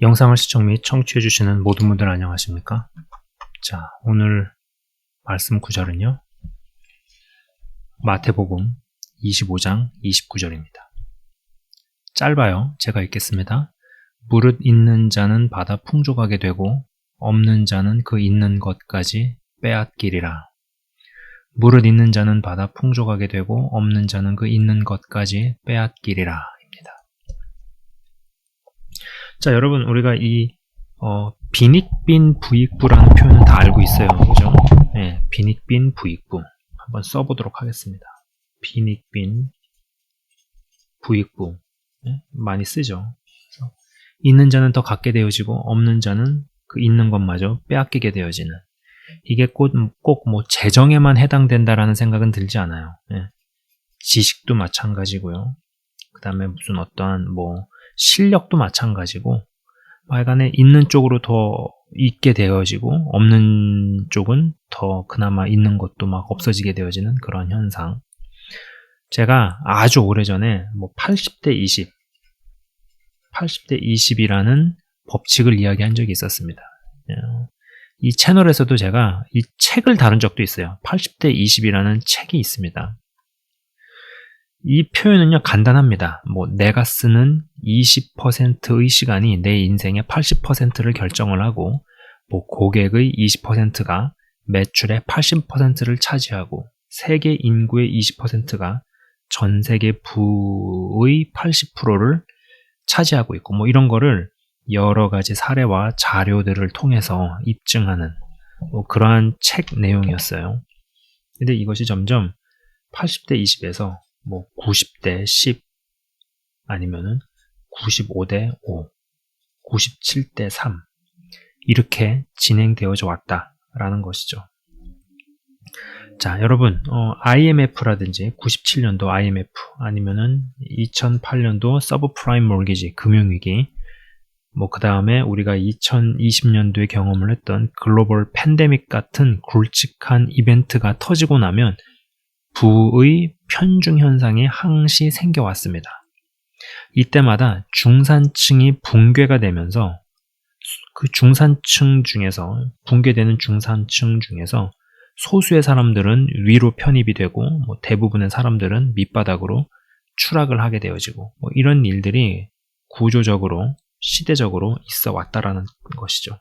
영상을 시청 및 청취해주시는 모든 분들 안녕하십니까? 자, 오늘 말씀 구절은요, 마태복음 25장 29절입니다. 짧아요. 제가 읽겠습니다. 무릇 있는 자는 받아 풍족하게 되고 없는 자는 그 있는 것까지 빼앗기리라. 무릇 있는 자는 받아 풍족하게 되고 없는 자는 그 있는 것까지 빼앗기리라. 자, 여러분, 우리가 이 빈익빈 부익부라는 표현은 다 알고 있어요. 그죠? 네, 빈익빈 부익부. 한번 써보도록 하겠습니다. 빈익빈 부익부. 네, 많이 쓰죠. 그래서 있는 자는 더 갖게 되어지고 없는 자는 그 있는 것마저 빼앗기게 되어지는. 이게 꼭 뭐 재정에만 해당된다라는 생각은 들지 않아요. 네, 지식도 마찬가지고요. 그 다음에 무슨 어떠한 뭐 실력도 마찬가지고, 하여간에 있는 쪽으로 더 있게 되어지고 없는 쪽은 더 그나마 있는 것도 막 없어지게 되어지는 그런 현상. 제가 아주 오래전에 뭐 80대 20이라는 법칙을 이야기한 적이 있었습니다. 이 채널에서도 제가 이 책을 다룬 적도 있어요. 80대 20이라는 책이 있습니다. 이 표현은요, 간단합니다. 뭐 내가 쓰는 20%의 시간이 내 인생의 80%를 결정을 하고, 뭐 고객의 20%가 매출의 80%를 차지하고, 세계 인구의 20%가 전 세계 부의 80%를 차지하고 있고, 뭐 이런 거를 여러 가지 사례와 자료들을 통해서 입증하는 뭐 그러한 책 내용이었어요. 근데 이것이 점점 80대 20에서 뭐 90대 10 아니면은 95대 5, 97대 3 이렇게 진행되어져 왔다라는 것이죠. 자, 여러분, IMF라든지 97년도 IMF 아니면은 2008년도 서브프라임 몰기지 금융위기, 뭐 그 다음에 우리가 2020년도에 경험을 했던 글로벌 팬데믹 같은 굵직한 이벤트가 터지고 나면 부의 편중 현상이 항시 생겨왔습니다. 이때마다 중산층이 붕괴가 되면서 그 중산층 중에서 붕괴되는 중산층 중에서 소수의 사람들은 위로 편입이 되고, 뭐 대부분의 사람들은 밑바닥으로 추락을 하게 되어지고, 뭐 이런 일들이 구조적으로 시대적으로 있어 왔다라는 것이죠.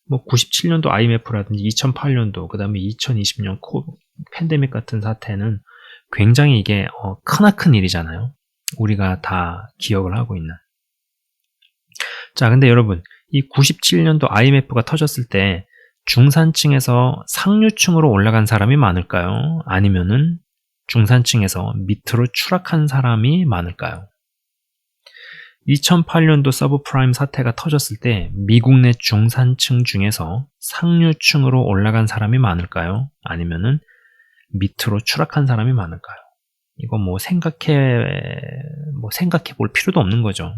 뭐 97년도 IMF라든지 2008년도 그 다음에 2020년 팬데믹 같은 사태는 굉장히 이게 크나큰 일이잖아요. 우리가 다 기억을 하고 있는. 자, 근데 여러분, 이 97년도 IMF가 터졌을 때 중산층에서 상류층으로 올라간 사람이 많을까요? 아니면은 중산층에서 밑으로 추락한 사람이 많을까요? 2008년도 서브프라임 사태가 터졌을 때 미국 내 중산층 중에서 상류층으로 올라간 사람이 많을까요? 아니면은 밑으로 추락한 사람이 많을까요? 이거 뭐 생각해 볼 필요도 없는 거죠.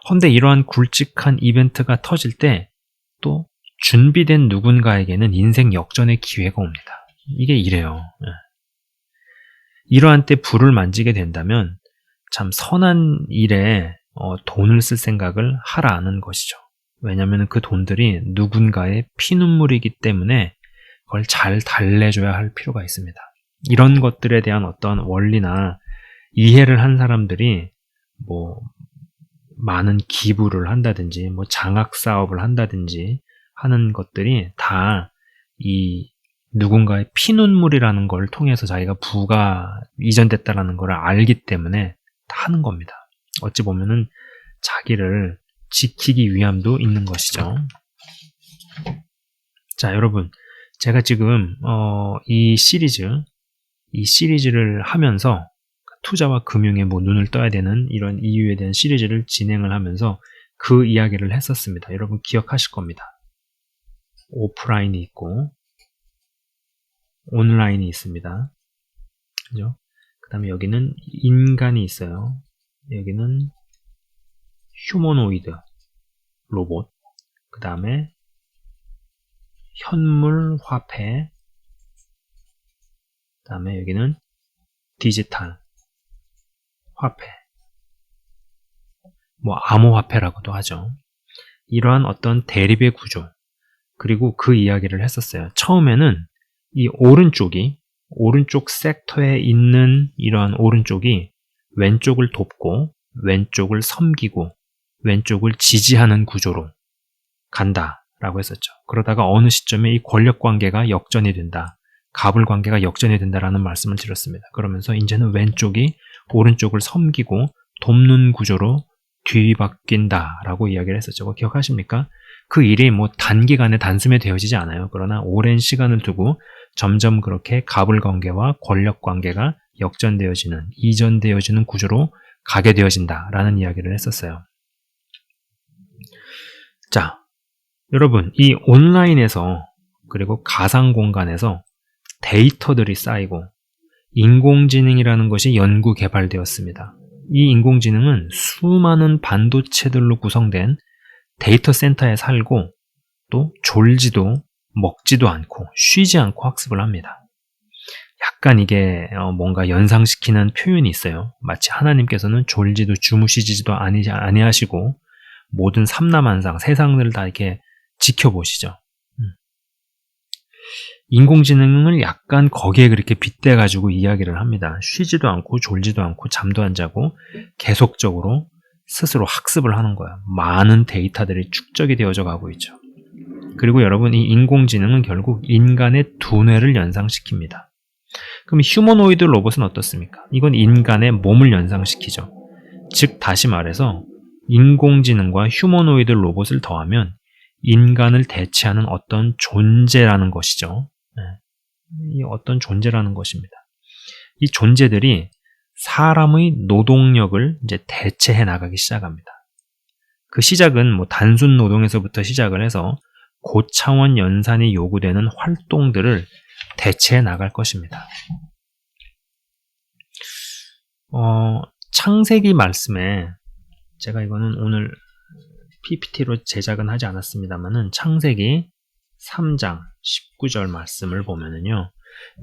헌데 이러한 굵직한 이벤트가 터질 때 또 준비된 누군가에게는 인생 역전의 기회가 옵니다. 이게 이래요. 이러한 때 불을 만지게 된다면 참 선한 일에 돈을 쓸 생각을 하라는 것이죠. 왜냐하면 그 돈들이 누군가의 피눈물이기 때문에 그걸 잘 달래줘야 할 필요가 있습니다. 이런 것들에 대한 어떤 원리나 이해를 한 사람들이 뭐 많은 기부를 한다든지 뭐 장학 사업을 한다든지 하는 것들이 다 이 누군가의 피눈물이라는 걸 통해서 자기가 부가 이전됐다라는 걸 알기 때문에 다 하는 겁니다. 어찌 보면은 자기를 지키기 위함도 있는 것이죠. 자, 여러분, 제가 지금 이 시리즈를 하면서 투자와 금융에 뭐 눈을 떠야 되는 이런 이유에 대한 시리즈를 진행을 하면서 그 이야기를 했었습니다. 여러분 기억하실 겁니다. 오프라인이 있고 온라인이 있습니다. 그죠? 그 다음에 여기는 인간이 있어요. 여기는 휴머노이드 로봇, 그 다음에 현물 화폐, 그 다음에 여기는 디지털 화폐. 뭐 암호화폐라고도 하죠. 이러한 어떤 대립의 구조, 그리고 그 이야기를 했었어요. 처음에는 이 오른쪽 섹터에 있는 이러한 오른쪽이 왼쪽을 돕고 왼쪽을 섬기고 왼쪽을 지지하는 구조로 간다라고 했었죠. 그러다가 어느 시점에 이 권력 관계가 역전이 된다. 갑을 관계가 역전이 된다라는 말씀을 드렸습니다. 그러면서 이제는 왼쪽이 오른쪽을 섬기고 돕는 구조로 뒤바뀐다라고 이야기를 했었죠. 그거 기억하십니까? 그 일이 뭐 단기간에 단숨에 되어지지 않아요. 그러나 오랜 시간을 두고 점점 그렇게 갑을 관계와 권력 관계가 역전되어지는, 이전되어지는 구조로 가게 되어진다라는 이야기를 했었어요. 자, 여러분, 이 온라인에서 그리고 가상 공간에서 데이터들이 쌓이고 인공지능이라는 것이 연구 개발되었습니다. 이 인공지능은 수많은 반도체들로 구성된 데이터 센터에 살고 또 졸지도 먹지도 않고 쉬지 않고 학습을 합니다. 약간 이게 뭔가 연상시키는 표현이 있어요. 마치 하나님께서는 졸지도 주무시지도 아니하시고 모든 삼라만상 세상을 다 이렇게 지켜보시죠. 인공지능을 약간 거기에 그렇게 빗대가지고 이야기를 합니다. 쉬지도 않고 졸지도 않고 잠도 안 자고 계속적으로 스스로 학습을 하는 거예요. 많은 데이터들이 축적이 되어져 가고 있죠. 그리고 여러분, 이 인공지능은 결국 인간의 두뇌를 연상시킵니다. 그럼 휴머노이드 로봇은 어떻습니까? 이건 인간의 몸을 연상시키죠. 즉 다시 말해서 인공지능과 휴머노이드 로봇을 더하면 인간을 대체하는 어떤 존재라는 것이죠. 이 어떤 존재라는 것입니다. 이 존재들이 사람의 노동력을 이제 대체해 나가기 시작합니다. 그 시작은 뭐 단순 노동에서부터 시작을 해서 고차원 연산이 요구되는 활동들을 대체해 나갈 것입니다. 창세기 말씀에 제가 이거는 오늘 PPT로 제작은 하지 않았습니다만은 창세기 3장 19절 말씀을 보면은요.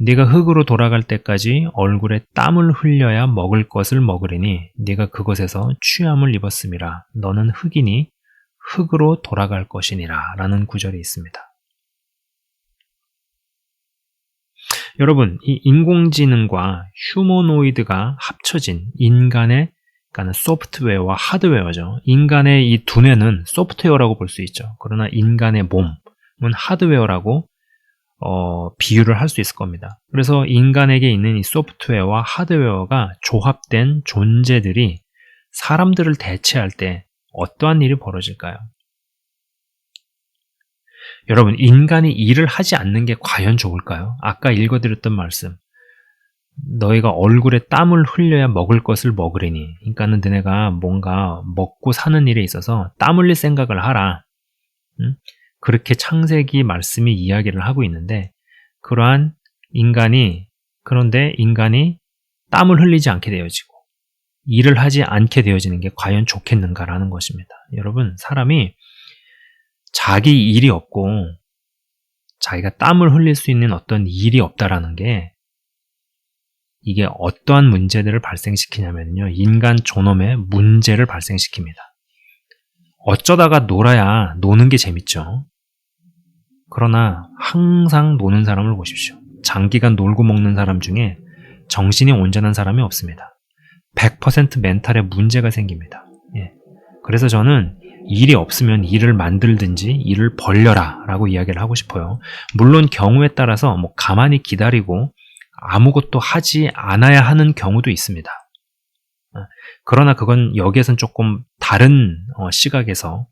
네가 흙으로 돌아갈 때까지 얼굴에 땀을 흘려야 먹을 것을 먹으리니 네가 그것에서 취함을 입었음이라. 너는 흙이니 흙으로 돌아갈 것이니라 라는 구절이 있습니다. 여러분, 이 인공지능과 휴머노이드가 합쳐진 인간의 그러니까 소프트웨어와 하드웨어죠. 인간의 이 두뇌는 소프트웨어라고 볼 수 있죠. 그러나 인간의 몸은 하드웨어라고 비유를 할 수 있을 겁니다. 그래서 인간에게 있는 이 소프트웨어와 하드웨어가 조합된 존재들이 사람들을 대체할 때 어떠한 일이 벌어질까요? 여러분, 인간이 일을 하지 않는 게 과연 좋을까요? 아까 읽어드렸던 말씀. 너희가 얼굴에 땀을 흘려야 먹을 것을 먹으리니. 그러니까는 너네가 뭔가 먹고 사는 일에 있어서 땀 흘릴 생각을 하라. 그렇게 창세기 말씀이 이야기를 하고 있는데 그런데 인간이 땀을 흘리지 않게 되어지고 일을 하지 않게 되어지는 게 과연 좋겠는가라는 것입니다. 여러분, 사람이 자기 일이 없고 자기가 땀을 흘릴 수 있는 어떤 일이 없다라는 게 이게 어떠한 문제들을 발생시키냐면요. 인간 존엄의 문제를 발생시킵니다. 어쩌다가 놀아야 노는 게 재밌죠. 그러나 항상 노는 사람을 보십시오. 장기간 놀고 먹는 사람 중에 정신이 온전한 사람이 없습니다. 100% 멘탈에 문제가 생깁니다. 그래서 저는 일이 없으면 일을 만들든지 일을 벌려라 라고 이야기를 하고 싶어요. 물론 경우에 따라서 뭐 가만히 기다리고 아무것도 하지 않아야 하는 경우도 있습니다. 그러나 그건 여기에선 조금 다른 시각에서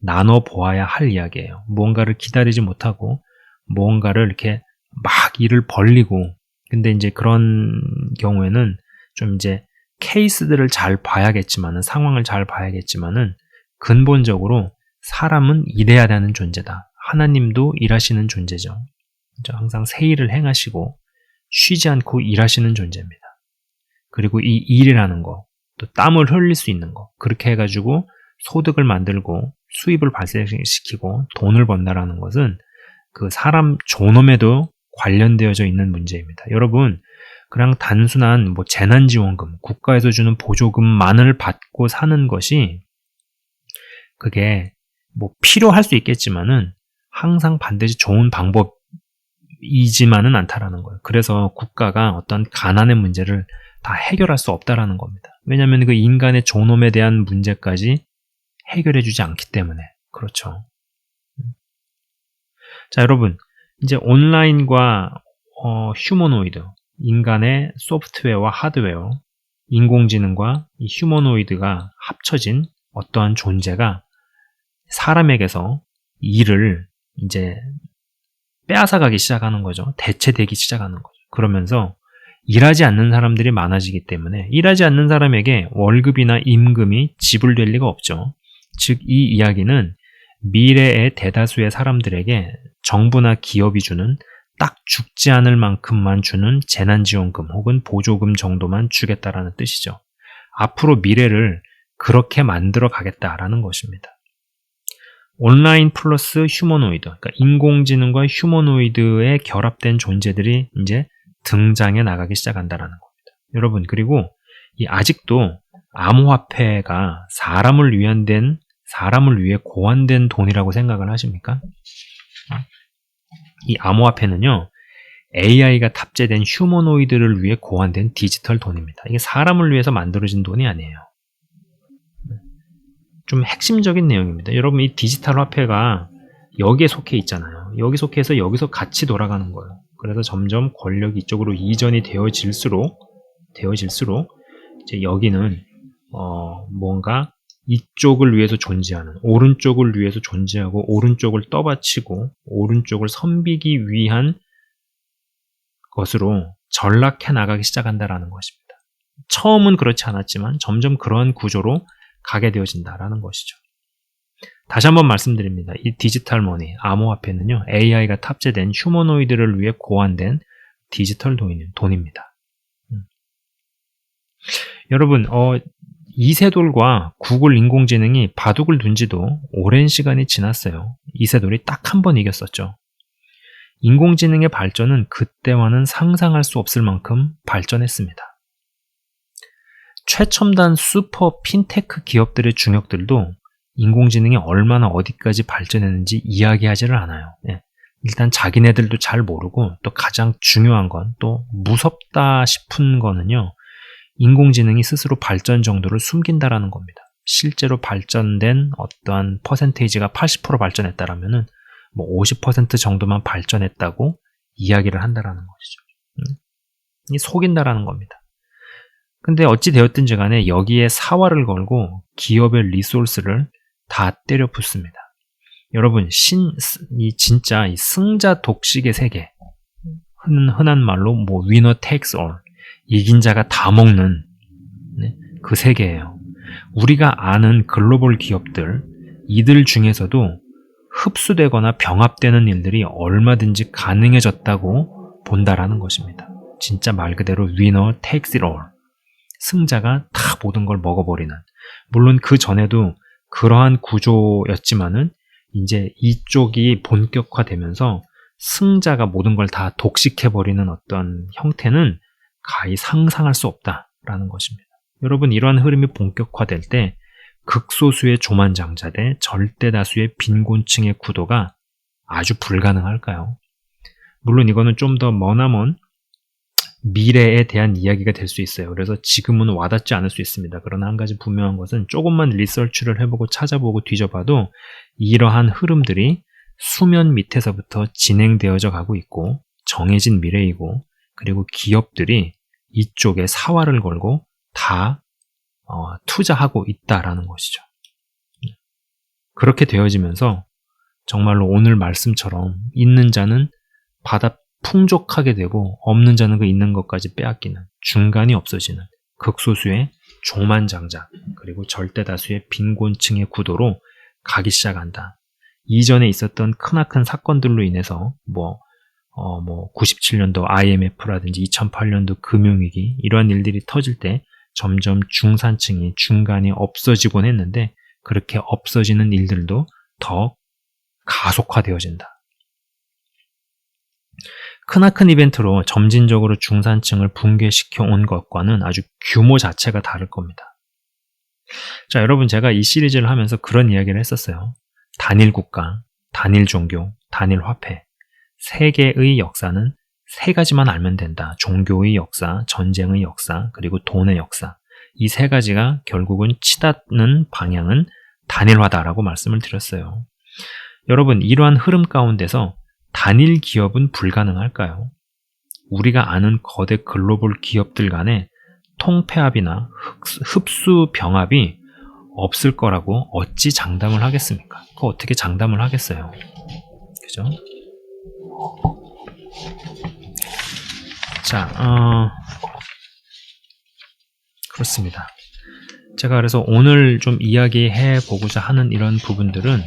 나눠 보아야 할 이야기예요. 무언가를 기다리지 못하고 무언가를 이렇게 막 일을 벌리고 근데 이제 그런 경우에는 좀 이제 케이스들을 잘 봐야겠지만은 상황을 잘 봐야겠지만은 근본적으로 사람은 일해야 하는 존재다. 하나님도 일하시는 존재죠. 항상 새 일을 행하시고 쉬지 않고 일하시는 존재입니다. 그리고 이 일이라는 거, 또 땀을 흘릴 수 있는 거, 그렇게 해가지고 소득을 만들고 수입을 발생시키고 돈을 번다라는 것은 그 사람 존엄에도 관련되어져 있는 문제입니다. 여러분, 그냥 단순한 뭐 재난지원금, 국가에서 주는 보조금만을 받고 사는 것이 그게 뭐 필요할 수 있겠지만은 항상 반드시 좋은 방법이지만은 않다라는 거예요. 그래서 국가가 어떤 가난의 문제를 다 해결할 수 없다라는 겁니다. 왜냐하면 그 인간의 존엄에 대한 문제까지 해결해주지 않기 때문에. 그렇죠. 자, 여러분, 이제 온라인과 휴머노이드, 인간의 소프트웨어와 하드웨어, 인공지능과 이 휴머노이드가 합쳐진 어떠한 존재가 사람에게서 일을 이제 빼앗아가기 시작하는 거죠. 대체되기 시작하는 거죠. 그러면서 일하지 않는 사람들이 많아지기 때문에 일하지 않는 사람에게 월급이나 임금이 지불될 리가 없죠. 즉, 이 이야기는 미래의 대다수의 사람들에게 정부나 기업이 주는 딱 죽지 않을 만큼만 주는 재난지원금 혹은 보조금 정도만 주겠다라는 뜻이죠. 앞으로 미래를 그렇게 만들어 가겠다라는 것입니다. 온라인 플러스 휴머노이드, 그러니까 인공지능과 휴머노이드에 결합된 존재들이 이제 등장해 나가기 시작한다라는 겁니다. 여러분, 그리고 아직도 암호화폐가 사람을 위해 고안된 돈이라고 생각을 하십니까? 이 암호화폐는요, AI가 탑재된 휴머노이드를 위해 고안된 디지털 돈입니다. 이게 사람을 위해서 만들어진 돈이 아니에요. 좀 핵심적인 내용입니다. 여러분, 이 디지털 화폐가 여기에 속해 있잖아요. 여기 속해서 여기서 같이 돌아가는 거예요. 그래서 점점 권력이 이쪽으로 이전이 되어질수록 이제 여기는 뭔가 이쪽을 위해서 존재하는, 오른쪽을 위해서 존재하고 오른쪽을 떠받치고 오른쪽을 선비기 위한 것으로 전락해 나가기 시작한다라는 것입니다. 처음은 그렇지 않았지만 점점 그러한 구조로 가게 되어진다라는 것이죠. 다시 한번 말씀드립니다. 이 디지털 머니, 암호화폐는요, AI가 탑재된 휴머노이드를 위해 고안된 디지털 돈입니다. 여러분, 이세돌과 구글 인공지능이 바둑을 둔 지도 오랜 시간이 지났어요. 이세돌이 딱 한 번 이겼었죠. 인공지능의 발전은 그때와는 상상할 수 없을 만큼 발전했습니다. 최첨단 슈퍼 핀테크 기업들의 중역들도 인공지능이 얼마나 어디까지 발전했는지 이야기하지를 않아요. 일단 자기네들도 잘 모르고, 또 가장 중요한 건, 또 무섭다 싶은 거는요, 인공지능이 스스로 발전 정도를 숨긴다라는 겁니다. 실제로 발전된 어떠한 퍼센테이지가 80% 발전했다라면은 뭐 50% 정도만 발전했다고 이야기를 한다라는 것이죠. 이 속인다라는 겁니다. 근데 어찌 되었든지 간에 여기에 사활을 걸고 기업의 리소스를 다 때려 붓습니다. 여러분, 진짜 이 승자 독식의 세계, 흔한 말로 뭐 위너 테이크스 올, 이긴 자가 다 먹는 그 세계예요. 우리가 아는 글로벌 기업들, 이들 중에서도 흡수되거나 병합되는 일들이 얼마든지 가능해졌다고 본다라는 것입니다. 진짜 말 그대로 위너 테이크스 올, 승자가 다 모든 걸 먹어버리는, 물론 그 전에도 그러한 구조였지만은 이제 이쪽이 본격화되면서 승자가 모든 걸 다 독식해버리는 어떤 형태는 가히 상상할 수 없다라는 것입니다. 여러분, 이러한 흐름이 본격화될 때 극소수의 조만장자 대 절대 다수의 빈곤층의 구도가 아주 불가능할까요? 물론 이거는 좀 더 머나먼 미래에 대한 이야기가 될 수 있어요. 그래서 지금은 와닿지 않을 수 있습니다. 그러나 한 가지 분명한 것은 조금만 리서치를 해보고 찾아보고 뒤져봐도 이러한 흐름들이 수면 밑에서부터 진행되어져 가고 있고 정해진 미래이고, 그리고 기업들이 이쪽에 사활을 걸고 다 투자하고 있다라는 것이죠. 그렇게 되어지면서 정말로 오늘 말씀처럼 있는 자는 받아 풍족하게 되고 없는 자는 그 있는 것까지 빼앗기는, 중간이 없어지는 극소수의 조만장자 그리고 절대다수의 빈곤층의 구도로 가기 시작한다. 이전에 있었던 크나큰 사건들로 인해서 97년도 IMF라든지 2008년도 금융위기, 이러한 일들이 터질 때 점점 중산층이, 중간이 없어지곤 했는데 그렇게 없어지는 일들도 더 가속화되어진다. 크나큰 이벤트로 점진적으로 중산층을 붕괴시켜 온 것과는 아주 규모 자체가 다를 겁니다. 자, 여러분, 제가 이 시리즈를 하면서 그런 이야기를 했었어요. 단일 국가, 단일 종교, 단일 화폐. 세계의 역사는 세 가지만 알면 된다. 종교의 역사, 전쟁의 역사, 그리고 돈의 역사. 이 세 가지가 결국은 치닫는 방향은 단일화다라고 말씀을 드렸어요. 여러분, 이러한 흐름 가운데서 단일 기업은 불가능할까요? 우리가 아는 거대 글로벌 기업들 간에 통폐합이나 흡수 병합이 없을 거라고 어찌 장담을 하겠습니까? 그거 어떻게 장담을 하겠어요? 그죠? 자, 그렇습니다. 제가 그래서 오늘 좀 이야기해 보고자 하는 이런 부분들은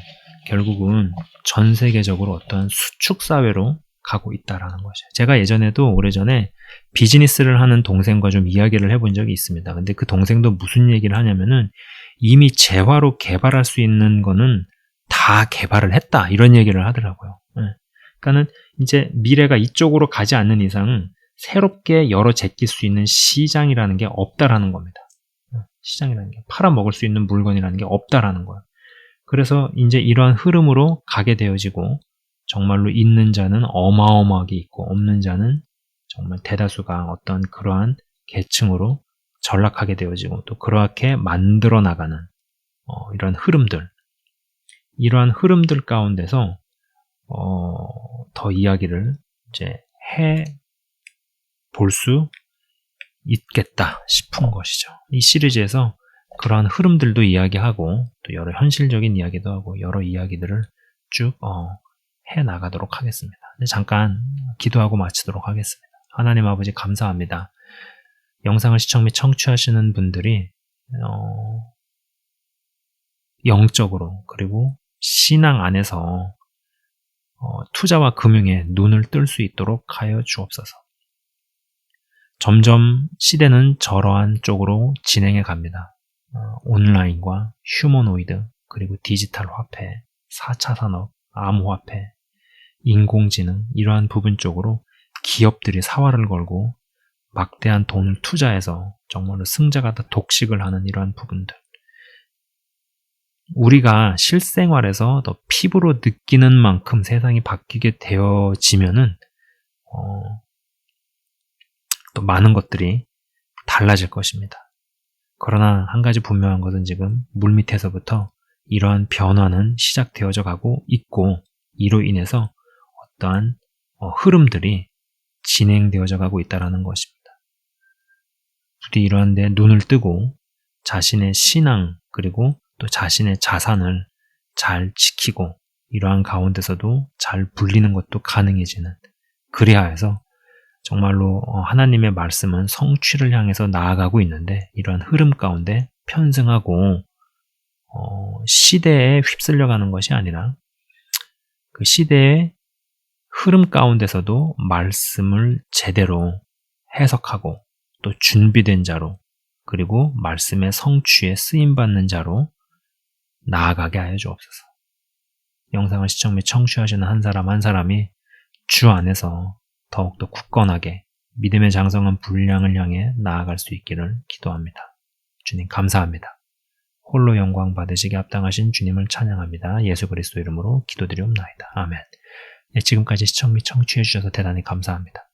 결국은 전 세계적으로 어떤 수축사회로 가고 있다라는 것이에요. 제가 예전에도 오래전에 비즈니스를 하는 동생과 좀 이야기를 해본 적이 있습니다. 근데 그 동생도 무슨 얘기를 하냐면은 이미 재화로 개발할 수 있는 거는 다 개발을 했다. 이런 얘기를 하더라고요. 그러니까는 이제 미래가 이쪽으로 가지 않는 이상은 새롭게 열어 제낄 수 있는 시장이라는 게 없다라는 겁니다. 시장이라는 게 팔아먹을 수 있는 물건이라는 게 없다라는 거예요. 그래서 이제 이러한 흐름으로 가게 되어지고 정말로 있는 자는 어마어마하게 있고 없는 자는 정말 대다수가 어떤 그러한 계층으로 전락하게 되어지고 또 그렇게 만들어 나가는 이런 흐름들, 이러한 흐름들 가운데서 더 이야기를 이제 해 볼 수 있겠다 싶은 것이죠. 이 시리즈에서 그러한 흐름들도 이야기하고 또 여러 현실적인 이야기도 하고 여러 이야기들을 쭉 해나가도록 하겠습니다. 잠깐 기도하고 마치도록 하겠습니다. 하나님 아버지 감사합니다. 영상을 시청 및 청취하시는 분들이 영적으로 그리고 신앙 안에서 투자와 금융에 눈을 뜰 수 있도록 하여 주옵소서. 점점 시대는 저러한 쪽으로 진행해 갑니다. 온라인과 휴머노이드, 그리고 디지털 화폐, 4차 산업, 암호화폐, 인공지능 이러한 부분 쪽으로 기업들이 사활을 걸고 막대한 돈을 투자해서 정말로 승자가 다 독식을 하는 이러한 부분들. 우리가 실생활에서 더 피부로 느끼는 만큼 세상이 바뀌게 되어지면은 또 많은 것들이 달라질 것입니다. 그러나 한 가지 분명한 것은 지금 물밑에서부터 이러한 변화는 시작되어져 가고 있고 이로 인해서 어떠한 흐름들이 진행되어져 가고 있다는 것입니다. 부디 이러한 데 눈을 뜨고 자신의 신앙 그리고 또 자신의 자산을 잘 지키고 이러한 가운데서도 잘 불리는 것도 가능해지는, 그리하여서 정말로 하나님의 말씀은 성취를 향해서 나아가고 있는데 이러한 흐름 가운데 편승하고 시대에 휩쓸려가는 것이 아니라 그 시대의 흐름 가운데서도 말씀을 제대로 해석하고 또 준비된 자로 그리고 말씀의 성취에 쓰임받는 자로 나아가게 하여 주옵소서. 영상을 시청 및 청취하시는 한 사람 한 사람이 주 안에서 더욱더 굳건하게 믿음의 장성한 분량을 향해 나아갈 수 있기를 기도합니다. 주님 감사합니다. 홀로 영광 받으시기 합당하신 주님을 찬양합니다. 예수 그리스도 이름으로 기도드리옵나이다. 아멘. 네, 지금까지 시청 및 청취해 주셔서 대단히 감사합니다.